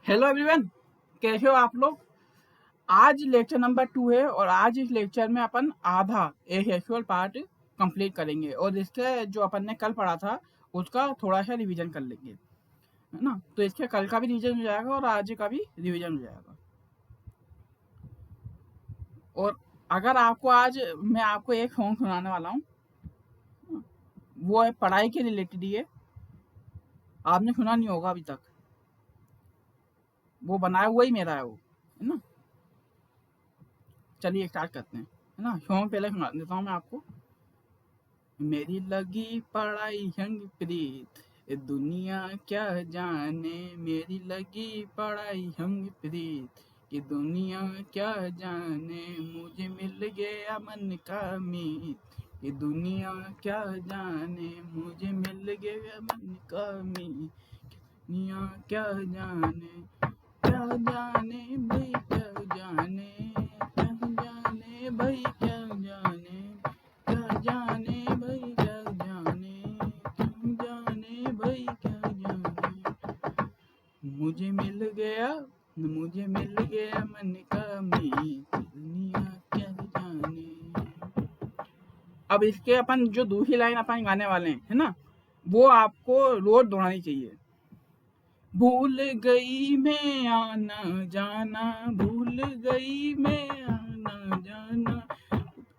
Hello everyone, कैसे हो आप लोग। आज लेक्चर नंबर 2 है और आज इस लेक्चर में अपन आधा एक एक्चुअल पार्ट कंप्लीट करेंगे और इसके जो अपन ने कल पढ़ा था उसका थोड़ा सा रिवीजन कर लेंगे, है ना। तो इसके कल का भी रिवीजन हो जाएगा और आज का भी रिवीजन हो जाएगा। और अगर आपको आज मैं आपको एक सॉन्ग सुनाने वाला हूँ, वो है पढ़ाई के रिलेटेड ही है। आपने सुना नहीं होगा अभी तक, वो बनाया हुआ ही मेरा है ना। चलिए स्टार्ट करते हैं, है ना। सॉन्ग पहले सुना देता हूँ मैं आपको। मेरी लगी पढ़ाई संग प्रीत, ये दुनिया क्या जाने। मेरी लगी पढ़ाई संग प्रीत, ये दुनिया क्या जाने। मुझे मिल गया मन का मीत, ये दुनिया क्या जाने। मुझे मिल गया मन का मीत, दुनिया क्या जाने। क्या जाने भाई क्या जाने, क्या जाने भाई क्या जाने। क्या जाने भाई क्या जाने, क्या जाने भाई क्या जाने। मुझे मिल गया मन का मीत, दुनिया क्या जाने। अब इसके अपन जो दूसरी लाइन अपन गाने वाले हैं, है ना, वो आपको रोज दोहरानी चाहिए। भूल गई मैं आना जाना, भूल गई मैं आना जाना।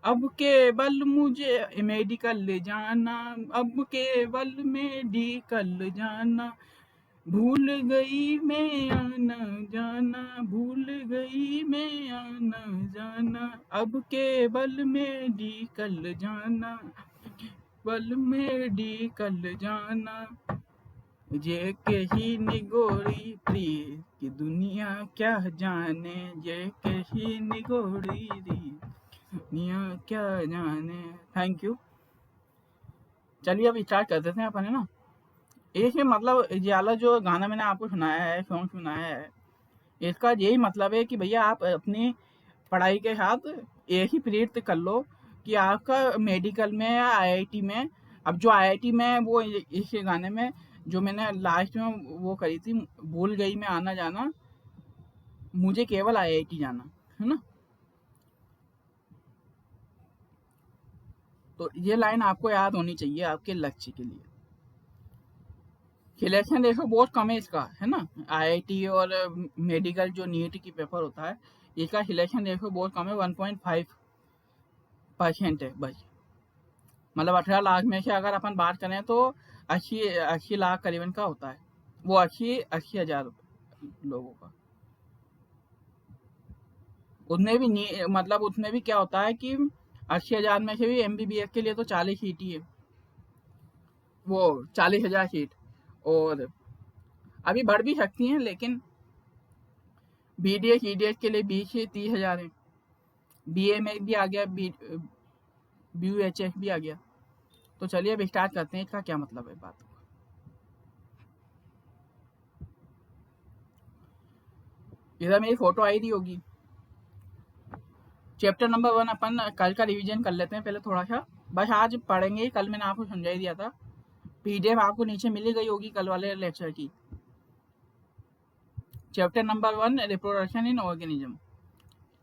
अब केवल मुझे मेडिकल ले जाना, अब केवल मेडिकल जाना। भूल गई मैं आना जाना, भूल गई मैं आना जाना। अब केवल मेडिकल जाना, केवल मेडिकल जाना। ये कही निगोरी प्रीत की दुनिया क्या जाने। ये कही निगोरी दुनिया क्या जाने। Thank you. चलिए अब स्टार्ट कर देते हैं अपन, है ना। एक ही मतलब ये वाला जो गाना मैंने आपको सुनाया है, सॉन्ग सुनाया है, इसका यही मतलब है कि भैया आप अपनी पढ़ाई के साथ एक ही प्रेरित कर लो कि आपका मेडिकल में या आईआईटी में। अब जो आईआईटी में वो इस गाने में जो मैंने लास्ट में वो करी थी, भूल गई मैं आना जाना, मुझे केवल आईआईटी जाना, है ना। तो ये लाइन आपको याद होनी चाहिए आपके लक्ष्य के लिए। सिलेक्शन रेशो बहुत कम है इसका, है ना। आईआईटी और मेडिकल जो नीट की पेपर होता है, इसका सिलेक्शन रेशो बहुत कम है, 1.5% है बस। मतलब 18 लाख में से अगर अपन बात करें तो 80 लाख करीबन का होता है, वो 80 हजार लोगों का। उतने भी नहीं, मतलब उसमें भी क्या होता है कि 80 हजार में से भी एमबीबीएस के लिए तो 40 सीट ही है, वो 40 हजार सीट। और अभी बढ़ भी सकती हैं, लेकिन बीडीएस ईडीएस के लिए 20 से 30 हजार है। बीए में भी आ गया, बीयूएचएस भी आ गया। तो चलिए अब स्टार्ट करते हैं इसका क्या मतलब है बात। इधर मेरी फोटो आई रही होगी। चैप्टर नंबर 1 अपन कल का रिवीजन कर लेते हैं पहले थोड़ा सा। बस आज पढ़ेंगे ही, कल मैंने आपको समझा ही दिया था। पीडीएफ आपको नीचे मिली गई होगी कल वाले लेक्चर की। Chapter number 1 reproduction in organism.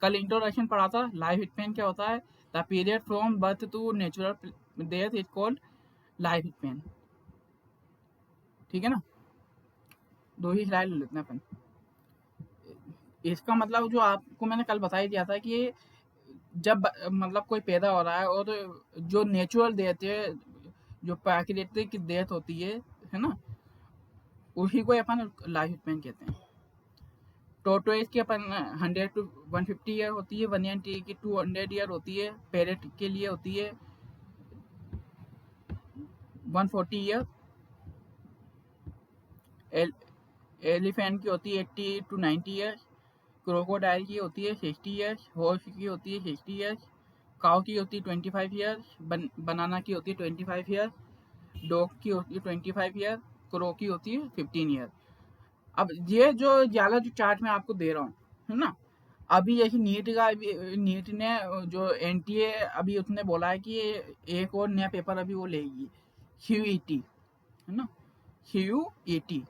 कल इंट्रोडक्शन पढ़ा था। लाइफ स्पेन क्या होता है, the period from birth to natural death is called life span. ठीक है ना। दो ही स्लाइड ले लेते हैं अपन। इसका मतलब जो आपको मैंने कल बता ही दिया था कि जब मतलब कोई पैदा हो रहा है और जो नेचुरल डेथ है, जो प्राकृतिक डेथ होती है ना, उसी को अपन लाइफ स्पेन कहते हैं। टोटोइज की अपन 100 to 150 ईयर होती है, वनियन टी की 200 ईयर होती है, पैरेट के लिए होती है 140 ईयर, एलिफेंट की होती है 80 to 90 ईयर, क्रोकोडाइल की होती है 60 ईयर्स, हॉर्स की होती है 60 ईयर्स, काउ की होती है 25 ईयर्स, बनाना की होती है 25 ईयर्स, डॉग की होती है 25 ईयर, क्रो की होती है 15 ईयर। अब ये जो ज्यादा जो चार्ट मैं आपको दे रहा हूँ, है ना, अभी यही नीट का, अभी नीट ने जो एनटीए अभी उसने बोला है कि एक और नया पेपर अभी वो लेगी, क्यूईटी, है ना, क्यूईटी।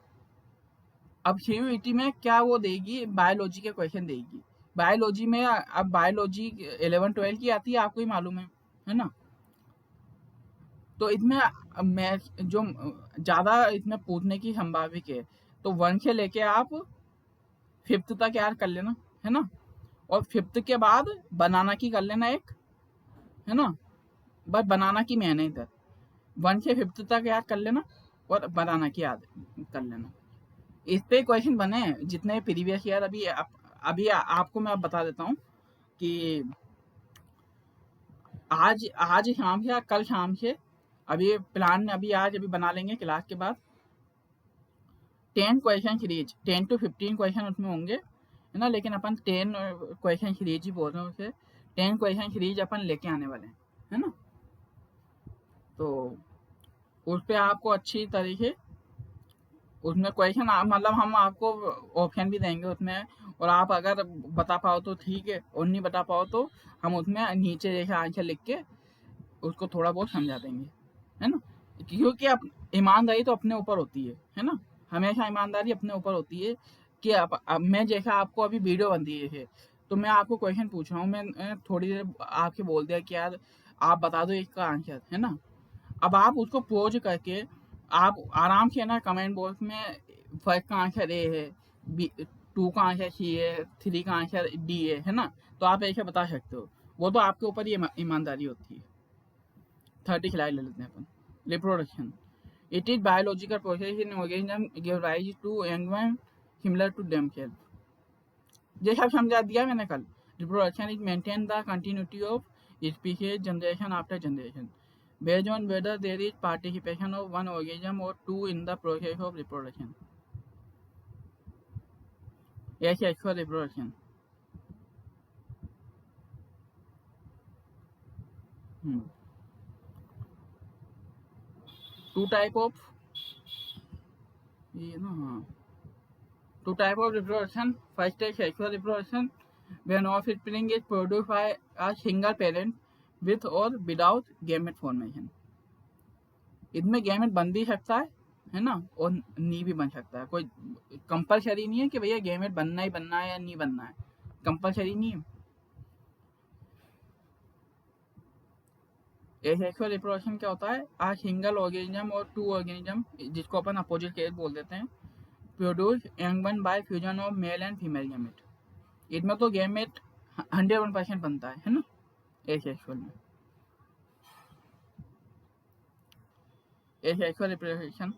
अब सीयूईटी में क्या वो देगी, बायोलॉजी के क्वेश्चन देगी। बायोलॉजी में अब बायोलॉजी 11-12 की आती है, आपको ही मालूम है ना। तो इसमें मैं जो ज़्यादा इसमें पूछने की संभावित है, तो 1 से लेके आप 5th तक यार कर लेना, है ना। और 5th के बाद बनाना की कर लेना एक, है ना। बस बनाना की मैंने इधर 1 से 5th तक याद कर लेना और बनाना की याद कर लेना। इस पे क्वेश्चन बने हैं जितने प्रीवियस ईयर। अभी आपको मैं बता देता हूँ कि आज आज शाम से या कल शाम से अभी प्लान अभी आज अभी बना लेंगे क्लास के बाद। 10 क्वेश्चन सीरीज, 10 to 15 क्वेश्चन उसमें होंगे, है ना। लेकिन अपन 10 क्वेश्चन सीरीज ही बोल रहे हैं उसे। 10 क्वेश्चन सीरीज अपन लेके आने वाले हैं, है ना। तो उस पर आपको अच्छी तरीके उसमें क्वेश्चन मतलब हम आपको ऑप्शन भी देंगे उसमें, और आप अगर बता पाओ तो ठीक है, और नहीं बता पाओ तो हम उसमें नीचे जैसे आंसर लिख के उसको थोड़ा बहुत समझा देंगे, है ना। क्योंकि अब ईमानदारी तो अपने ऊपर होती है ना। हमेशा ईमानदारी अपने ऊपर होती है कि अब मैं जैसा आपको अभी वीडियो बन दी है, तो मैं आपको क्वेश्चन पूछ रहा हूँ, मैं थोड़ी देर आपके बोल दिया कि यार आप बता दो इसका आंसर, है ना। अब आप उसको पोज करके आप आराम से ना कमेंट बॉक्स में फर्स्ट का आंसर ए है, 2 का आंसर सी है, 3 का आंसर डी है ना। तो आप ऐसे बता सकते हो। वो तो आपके ऊपर ही ईमानदारी होती है। 30 खिलाड़ी ले लेते हैं अपन। Reproduction, it is biological process in organism give rise to young one similar to themselves. ये सब समझा दिया मैंने कल। Reproduction is maintain the continuity of species generation after generation based on whether there is participation of one organism or two in the process of reproduction. Asexual reproduction. Two type of two type of reproduction. First is sexual reproduction, when offspring is produced by a single parent with or without gamete formation. इसमें gamete बन भी सकता है ना, और नहीं भी बन सकता है। कोई कंपलसरी नहीं है कि भैया गैमेट बनना ही बनना है या नहीं बनना है, कंपलसरी नहीं है। एसेक्सुअल रिप्रोडक्शन क्या होता है, आ सिंगल ऑर्गेनिज्म और 2 ऑर्गेनिज्म, जिसको अपन अपोजिट केस बोल देते हैं, produce young one by fusion of male and female gamete. इसमें तो गैमेट 101% बनता है ना एसेक्सुअल में। एसेक्सुअल रिप्रोडक्शन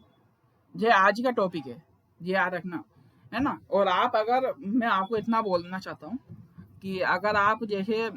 ये आज का टॉपिक है, ये याद रखना, है ना। और आप अगर, मैं आपको इतना बोलना चाहता हूँ कि अगर आप जैसे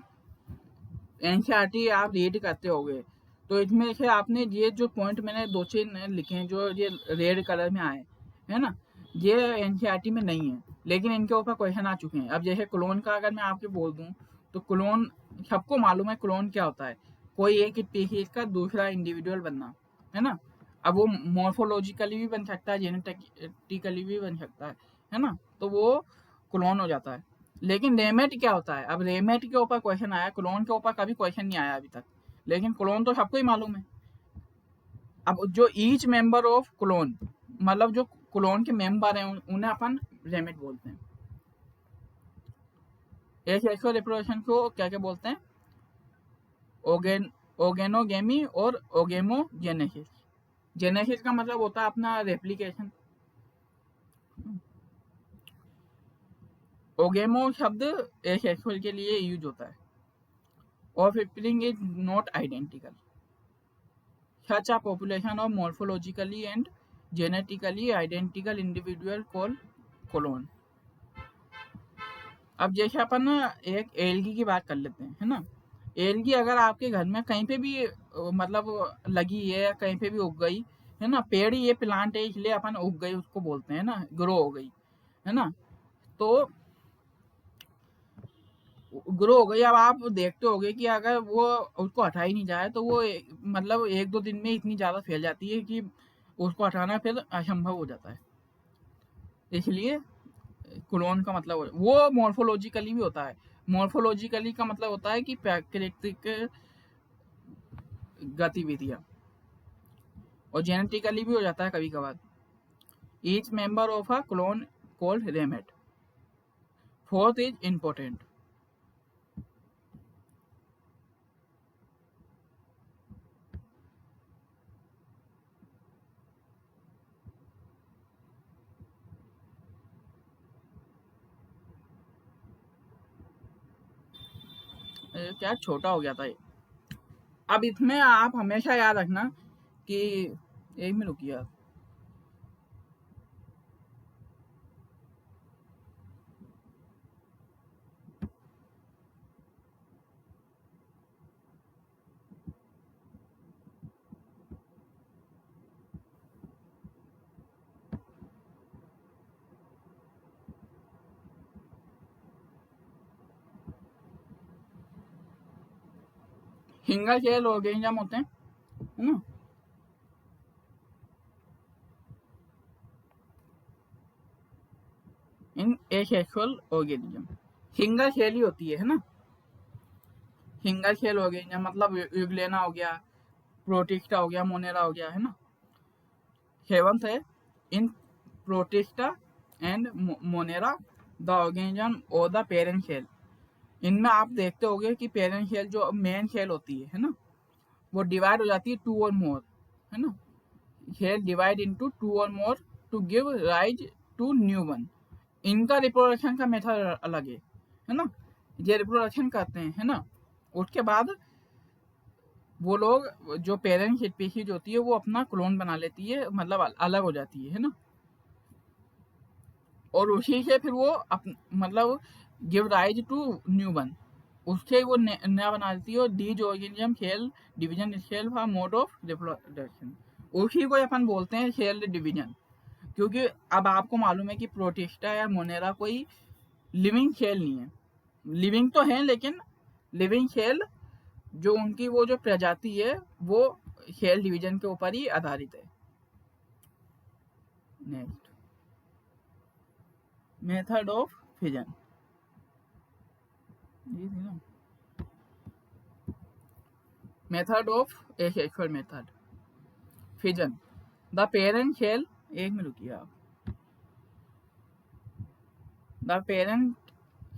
एनसीईआरटी आप रीड करते होगे, तो इसमें से आपने ये जो पॉइंट मैंने 2-3 लिखे हैं जो ये रेड कलर में आए, है ना, ये एनसीईआरटी में नहीं है, लेकिन इनके ऊपर क्वेश्चन आ चुके हैं। अब जैसे क्लोन का अगर मैं आपको बोल दूं, तो क्लोन सबको मालूम है क्लोन क्या होता है, कोई एक स्पीशीज का दूसरा इंडिविजुअल बनना, है ना। अब वो मॉर्फोलॉजिकली भी बन सकता है, जेनेटिकली भी बन सकता है ना, तो वो क्लोन हो जाता है। लेकिन रेमेट क्या होता है, अब रेमेट के ऊपर क्वेश्चन आया, क्लोन के ऊपर कभी क्वेश्चन नहीं आया अभी तक, लेकिन क्लोन तो सबको ही मालूम है। अब जो ईच मेंबर ऑफ क्लोन, मतलब जो क्लोन के मेंबर हैं उन्हें अपन रेमेट बोलते हैं। एसेक्सुअल रिप्रोडक्शन को क्या क्या बोलते हैं, ओगेनोगेमी और ओगेमोजेनेसिस। जेनेसिस का मतलब होता है अपना रेप्लिकेशन। ओगेमो शब्द एसेक्सुअल के लिए यूज होता है। Offspring is not identical. Such a population of morphologically and genetically identical individual called clone. अब जैसे अपन एक एलगी की बात कर लेते हैं, है ना। एलगी अगर आपके घर में कहीं पे भी मतलब लगी है या कहीं पे भी उग गई, है ना, पेड़ ये प्लांट है इसलिए अपन उग गई उसको बोलते हैं ना, ग्रो हो गई, है ना। तो ग्रो हो गई। अब आप देखते होगे कि अगर वो उसको हटा ही नहीं जाए तो वो मतलब 1-2 दिन में इतनी ज़्यादा फैल जाती है कि उसको हटाना फिर असंभव हो जाता है। इसलिए क्लोन का मतलब वो मॉर्फोलॉजिकली भी होता है। मॉर्फोलॉजिकली का मतलब होता है कि प्राकृतिक गतिविधियाँ, और जेनेटिकली भी हो जाता है कभी कभार। Each member of a clone called ramette. Fourth is important. क्या छोटा हो गया था ये। अब इसमें आप हमेशा याद रखना कि एक में रुकिए आप। सिंगल सेल ऑर्गेनिज्म होते हैं, है ना। इन एसेक्सुअल ऑर्गेनिज्म सिंगल सेल ही होती है ना। सिंगल सेल ऑर्गेनिज्म मतलब यूग्लेना हो गया, प्रोटिस्टा हो गया, मोनेरा हो गया, है ना। सेवंथ है in Protista and Monera the organism और द पेरेंट सेल। इनमें आप देखते होंगे कि पेरेंट सेल जो मेन सेल होती है ना, वो डिवाइड हो जाती है टू और मोर, है ना। सेल डिवाइड इनटू टू और more to give rise to new one. इनका रिप्रोडक्शन का मेथड अलग है ना। ये रिप्रोडक्शन करते हैं, है ना। उसके बाद वो लोग जो पेरेंट स्पीशीज होती है वो अपना क्लोन बना लेती है, मतलब अलग हो जाती है ना। और उसी से फिर वो मतलब give rise to new one, उससे वो नया बना देती है। और these organism cell division cell for mode of reproduction, उसी को अपन बोलते हैं सेल डिवीजन। क्योंकि अब आपको मालूम है कि प्रोटिस्टा या मोनेरा कोई लिविंग सेल नहीं है। लिविंग तो है लेकिन लिविंग सेल जो उनकी वो जो प्रजाति है वो सेल डिवीजन के ऊपर ही आधारित है। Next, method of fission. Method of asexual method fission. The parent cell, एक में रुकिए आप। The parent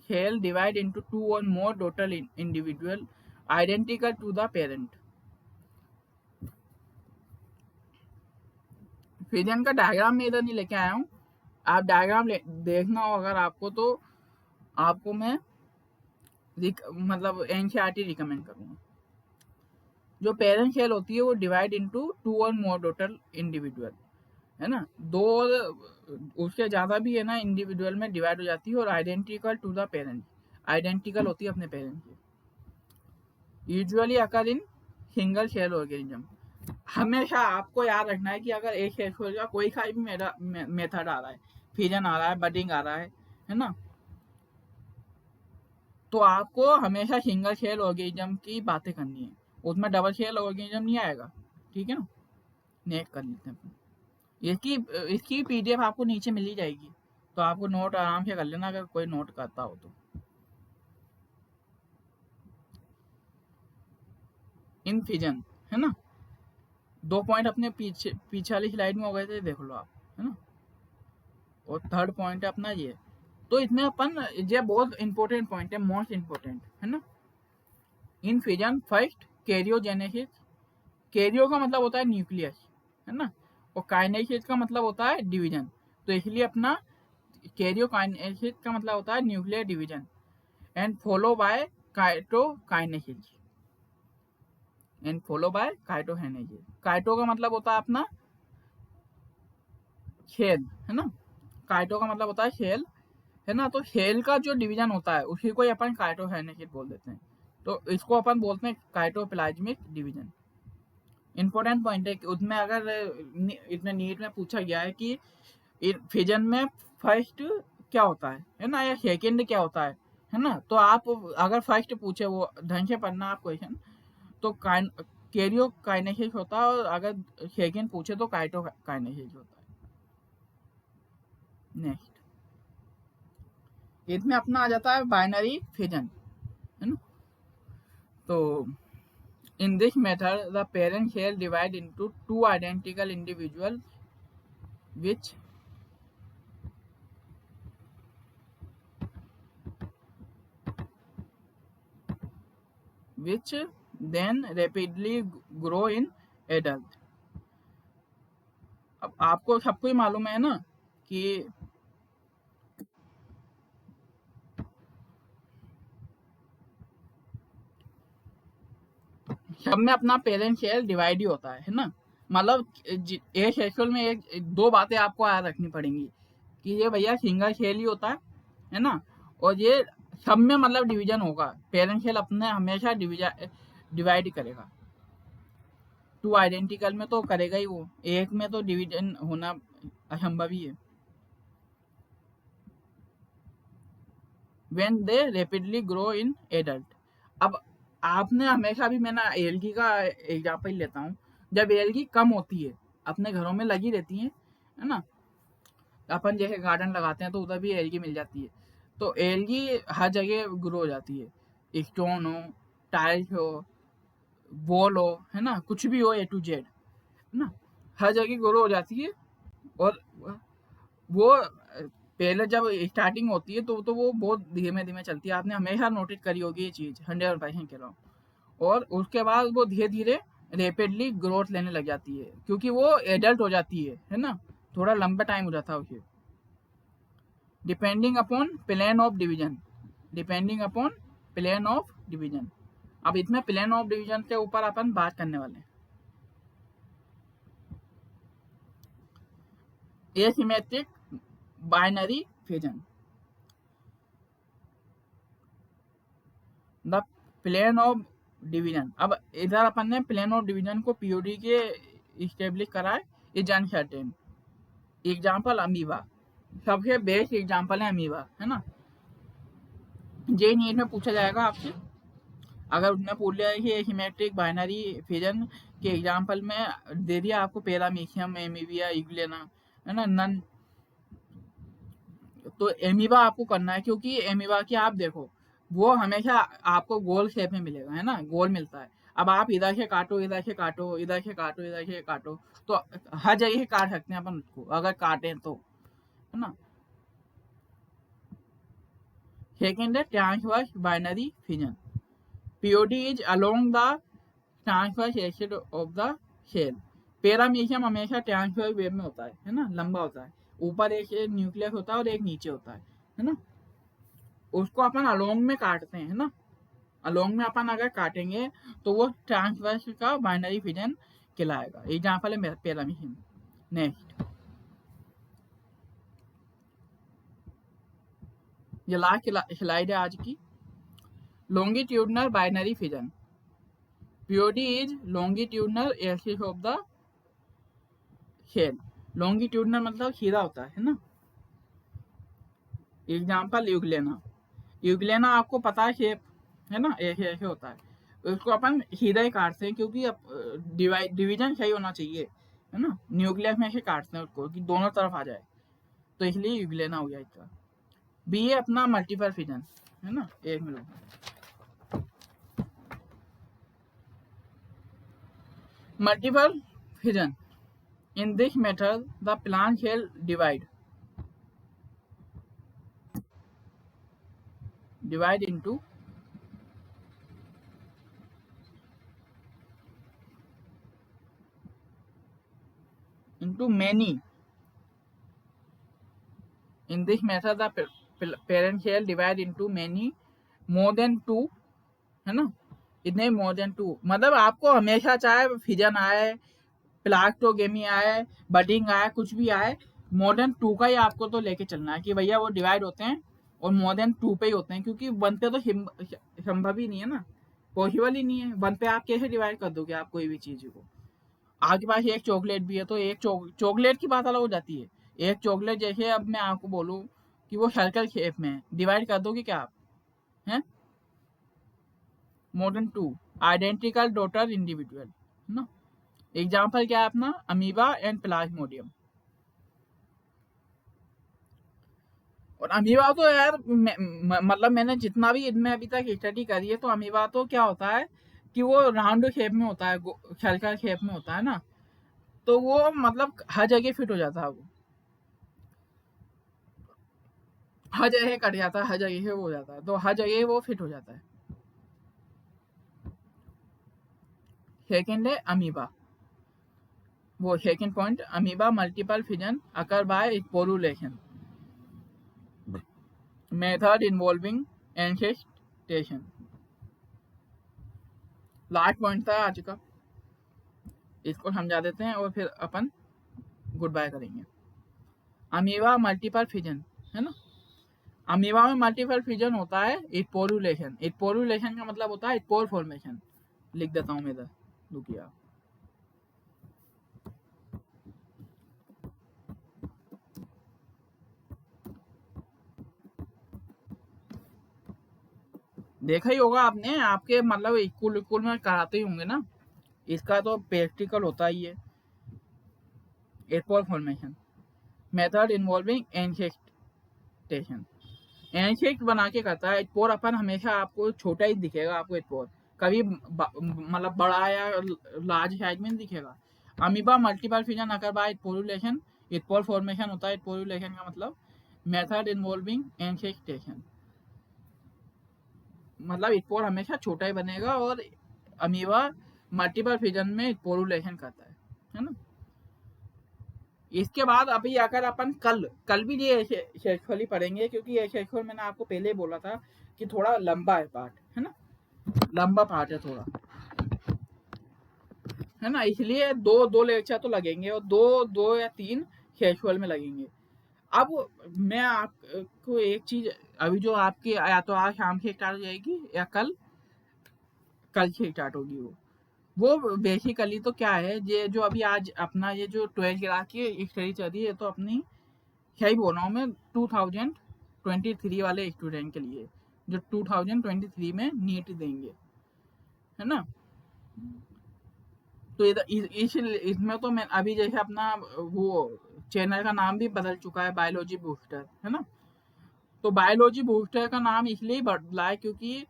cell divide into two or more total individual identical to the parent। Fission का डायग्राम मैं इधर नहीं लेके आया हूँ, आप डायग्राम देखना हो अगर आपको तो आपको मैं मतलब एनसीईआरटी रिकमेंड करूँगा। जो पेरेंट सेल होती है वो डिवाइड इनटू टू और मोर टोटल इंडिविजुअल, है ना। दो उससे ज़्यादा भी है ना इंडिविजुअल में डिवाइड हो जाती है और identical to the parent, identical होती है अपने पेरेंट की। Usually occur in single cell organism. हमेशा आपको याद रखना है कि अगर एक सेल का कोई सा भी मेथड आ रहा है, फिजन आ रहा है, बडिंग आ रहा है ना, तो आपको हमेशा सिंगल सेल ऑर्गेनिज्म की बातें करनी है, उसमें डबल सेल ऑर्गेनिज्म नहीं आएगा, ठीक है ना। नेक्स्ट कर लेते हैं। इसकी पीडीएफ आपको नीचे मिल ही जाएगी, तो आपको नोट आराम से कर लेना अगर कोई नोट करता हो तो। इन फिजन, है ना, 2 पॉइंट अपने पीछे वाली स्लाइड में हो गए थे, देख लो आप, है ना। और थर्ड पॉइंट है अपना ये। तो इसमें अपन ये बहुत इंपॉर्टेंट पॉइंट है, मोस्ट इंपॉर्टेंट, है ना। इन फिजन फर्स्ट कैरियोजेनेसिस। कैरियो का मतलब होता है न्यूक्लियस, है ना, और काइनेसिस का मतलब होता है डिवीजन। तो इसलिए अपना कैरियोकाइनेसिस का मतलब होता है nuclear division and follow by cytokinesis and follow by cytokinesis. Cyto का मतलब होता है अपना शेल, है ना। काइटो का मतलब होता है शेल, है ना। तो शेल का जो डिवीजन होता है उसी को अपन काइटोकाइनेसिस बोल देते हैं। तो इसको अपन बोलते हैं काइटोप्लाज्मिक डिवीजन। इंपॉर्टेंट पॉइंट है कि उसमें अगर इतने नीट में पूछा गया है कि फिजन में फर्स्ट क्या होता है ना, या सेकंड क्या होता है ना। तो आप अगर फर्स्ट पूछे वो ढंग से पढ़ना आप क्वेश्चन, तो कैरियोकाइनेसिस होता है, और अगर सेकंड पूछे तो काइटोकाइनेसिस होता है। नेक्स्ट, इसमें अपना आ जाता है बाइनरी फिजन, है ना। तो in this method the parent cell divide into two identical individuals which which then rapidly grow in adult. अब आपको सबको ही मालूम है ना कि सब में अपना पेरेंट शेयर डिवाइड ही होता है ना। मतलब एक शेड्यूल में एक दो बातें आपको याद रखनी पड़ेंगी कि ये भैया सिंगल शेल ही होता है ना, और ये सब में मतलब डिवीजन होगा। पेरेंट शेल अपने हमेशा डिवाइड करेगा। टू आइडेंटिकल में तो करेगा ही वो, एक में तो डिवीजन होना असंभव ही है। when they rapidly grow in adult. अब आपने हमेशा भी, मैं ना एलगी का एग्जाम्पल लेता हूँ, जब एलगी कम होती है अपने घरों में लगी रहती है ना, अपन जैसे गार्डन लगाते हैं तो उधर भी एलगी मिल जाती है, तो एलगी हर जगह ग्रो हो जाती है, स्टोन हो, टाइल्स हो, बॉल हो, है ना, कुछ भी हो, ए टू जेड, है ना, हर जगह ग्रो हो जाती है। और वो पहले जब स्टार्टिंग होती है तो वो बहुत धीमे धीमे चलती है, आपने हमेशा नोटिस करी होगी ये चीज, 100% कह रहा हूँ। और उसके बाद वो धीरे धीरे रेपिडली ग्रोथ लेने लग जाती है क्योंकि वो एडल्ट हो जाती है ना, थोड़ा लंबा टाइम हो जाता है उसे। Depending upon plane of division, depending upon plane of division. अब इसमें प्लेन ऑफ डिवीजन के ऊपर अपन बात करने वाले हैं। Asymmetric binary fission, the plane of division. अब इधर अपन ने प्लेन ऑफ डिवीजन को पीओडी के इस्टेब्लिश करा है, इज अनसर्टेन। एग्जाम्पल अमीबा, सबसे बेस्ट एग्जाम्पल है अमीबा, है ना। जे नीट में पूछा जाएगा आपसे, अगर उसने पूछ लिया कि एसिमेट्रिक बाइनरी फिजन के एग्जाम्पल में दे दिया आपको पैरामीशियम, एमीबिया, इग्लेना, है ना, नन, तो एमीबा आपको करना है क्योंकि एमीबा की आप देखो वो हमेशा आपको गोल शेप में मिलेगा, है ना, गोल मिलता है। अब आप इधर से काटो, इधर से काटो, इधर से काटो, इधर से काटो, तो हर जगह से काट सकते हैं अपन उसको अगर काटें तो, है ना। सेकेंड है transverse binary fission, POD is along the transverse axis of the cell. Paramecium हमेशा ट्रांसवर्स वेव में होता है ना, लंबा होता है, ऊपर एक न्यूक्लियस होता है और एक नीचे होता है ना। उसको अपन अलोंग में काटते हैं ना, अलोंग में अपन अगर काटेंगे तो वो ट्रांसवर्स का बाइनरी फिजन कहलाएगा। एग्जाम्पल है पैरामीशियम। नेक्स्ट, ये लास्ट स्लाइड है आज की। Longitudinal binary fission, POD is longitudinal axis of the cell. Longitudinal मतलब सीधा होता है ना। एग्जाम्पल यूग्लेना, यूग्लेना आपको पता है शेप, है ना, ऐसे ऐसे होता है, उसको अपन सीधा ही काटते हैं क्योंकि डिवीजन सही होना चाहिए, है ना, न्यूक्लियस में से काटते हैं उसको कि दोनों तरफ आ जाए, तो इसलिए यूग्लेना हो गया इसका। बी है अपना मल्टीपल फिजन, है ना, एक मिनट। Multiple fission, in this method the plant cell divide into many. In this method the parent cell divide into many, more than two, है ना, इतने मोर देन टू। मतलब आपको हमेशा चाहे फिजन आए, प्लास्टोगेमी आए, बडिंग आए, कुछ भी आए, मोर देन टू का ही आपको तो लेके चलना है कि भैया वो डिवाइड होते हैं और मोर देन टू पे ही होते हैं, क्योंकि वन पे तो संभव ही नहीं है ना, पॉसिबल ही नहीं है। वन पे आप कैसे डिवाइड कर दोगे आप कोई भी चीज को। आपके पास एक चॉकलेट भी है तो एक चॉकलेट की बात अलग हो जाती है। एक चॉकलेट जैसे अब मैं आपको बोलूँ कि वो सर्कल शेप में है, डिवाइड कर दोगे क्या आप, हैं? More than two identical daughter individual, है ना। एग्जाम्पल क्या है अपना, अमीबा एंड प्लाज्मोडियम। और अमीबा तो यार मतलब मैंने जितना भी इनमें अभी तक स्टडी करी है, तो अमीबा तो क्या होता है कि वो राउंड शेप में होता है, सर्कल शेप में होता है ना, तो वो मतलब हर जगह फिट हो जाता है, वो हर जगह कट जाता है, हर जगह वो हो जाता है, तो हर जगह वो फिट हो जाता है। सेकेंड है अमीबा, वो second point, amoeba multiple fission occur by sporulation, method involving encystation. Last point था आज का, इसको समझा देते हैं और फिर अपन गुड बाय करेंगे। अमीबा मल्टीपल फिजन है ना, अमीबा में मल्टीपल फिजन होता है स्पोरुलेशन, स्पोरुलेशन का मतलब होता है स्पोर फॉर्मेशन। लिख देता हूं मैं इधर, रुकिए। देखा ही होगा आपने, आपके मतलब स्कूल में कराते ही होंगे ना, इसका तो प्रैक्टिकल होता ही है। स्पोर फॉर्मेशन, मेथड इन्वॉल्विंग एंसेस्टेशन, एंसेस्ट बना के करता है। स्पोर अपन हमेशा आपको छोटा ही दिखेगा, आपको स्पोर कभी मतलब बड़ा या लार्ज साइज में नहीं दिखेगा। Amoeba multiple fission occur by sporulation, spore formation होता है। स्पोरुलेशन का मतलब मेथड इन्वॉल्विंग एंसेस्टेशन, मतलब स्पोर हमेशा छोटा ही बनेगा और अमीबा मल्टीपल फिजन में स्पोरुलेशन करता है ना। इसके बाद अभी अगर अपन कल भी ये शेषफल ही पढ़ेंगे, क्योंकि ये शेषफल मैंने आपको पहले ही बोला था कि थोड़ा लंबा है पार्ट, है ना, लंबा पार्ट है थोड़ा, है ना, इसलिए दो लेक्चर तो लगेंगे और दो या तीन शेषफल में लगेंगे। अब मैं आपको एक चीज, अभी जो आपकी या तो आज शाम से स्टार्ट हो जाएगी या कल से स्टार्ट होगी, वो बेसिकली तो क्या है, ये जो अभी आज अपना ये जो 12th क्लास की स्टडी चल रही है, तो अपनी क्या ही बोल रहा हूँ मैं, 2023 वाले स्टूडेंट के लिए जो 2023 में नीट देंगे, है ना। तो इसमें तो मैं अभी जैसे अपना वो चैनल का नाम भी बदल चुका है, बायोलॉजी बूस्टर, है ना। तो बायोलॉजी बूस्टर का नाम इसलिए बदला है क्योंकि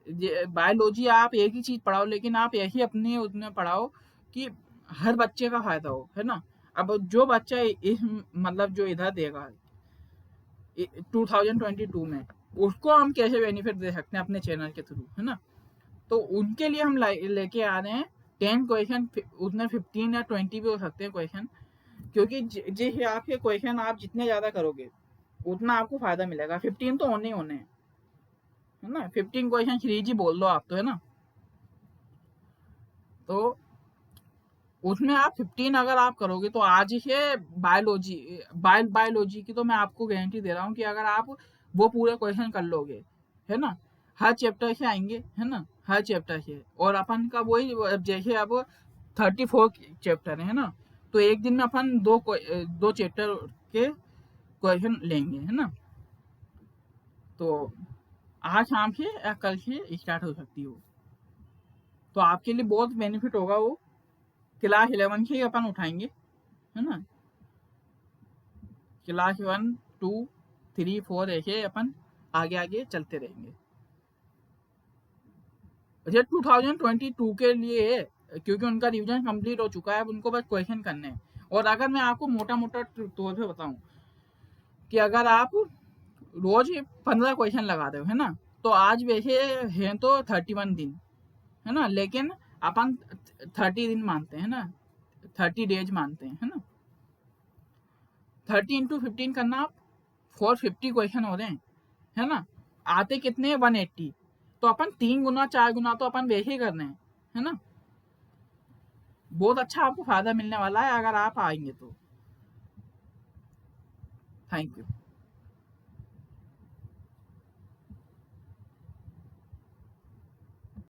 बायोलॉजी आप एक ही चीज पढ़ाओ, लेकिन आप ऐसी अपने उसमें पढ़ाओ कि हर बच्चे का फायदा हो, है ना। अब जो बच्चा इस मतलब जो इधर देगा 2022 में, उसको हम कैसे बेनिफिट दे सकते हैं अपने चैनल के थ्रू, है ना। तो उनके लिए हम लेके आ रहे हैं 10 क्वेश्चन, उसमें 15 या 20 भी हो सकते हैं क्वेश्चन, क्योंकि जिस आपके क्वेश्चन आप जितने ज्यादा करोगे उतना आपको फायदा मिलेगा। 15 तो होने ही होने हैं, है ना, 15 क्वेश्चन सीरीज ही बोल दो आप तो, है ना। तो उसमें आप 15 अगर आप करोगे तो आज ही बायोलॉजी की तो मैं आपको गारंटी दे रहा हूँ कि अगर आप वो पूरे क्वेश्चन कर लोगे, है ना, हर चैप्टर से आएंगे, है ना, हर चैप्टर से, और अपन का वही जैसे अब 34 चैप्टर है ना, तो एक दिन में अपन दो चैप्टर के क्वेश्चन लेंगे, है ना। तो आज शाम से या कल से स्टार्ट हो सकती हो, तो आपके लिए बहुत बेनिफिट होगा। वो क्लास 11 से ही अपन उठाएंगे, है ना, क्लास 1 2 3 4 ऐसे अपन आगे आगे चलते रहेंगे। अच्छा 2022 के लिए है, क्योंकि उनका रिवीजन कंप्लीट हो चुका है, अब उनको बस क्वेश्चन करने हैं। और अगर मैं आपको मोटा मोटा तौर पे बताऊं कि अगर आप रोज 15 क्वेश्चन लगा रहे हो, है ना, तो आज वैसे हैं तो 31 दिन, है ना, लेकिन अपन 30 दिन मानते हैं ना, 30 डेज मानते हैं, है ना। 30 इंटू 15 करना, आप 450 क्वेश्चन हो रहे हैं, है ना, आते कितने 180, तो अपन 3 गुना 4 गुना तो अपन वैसे ही कर रहे हैं, है ना। बहुत अच्छा आपको फायदा मिलने वाला है अगर आप आएंगे तो। Thank you.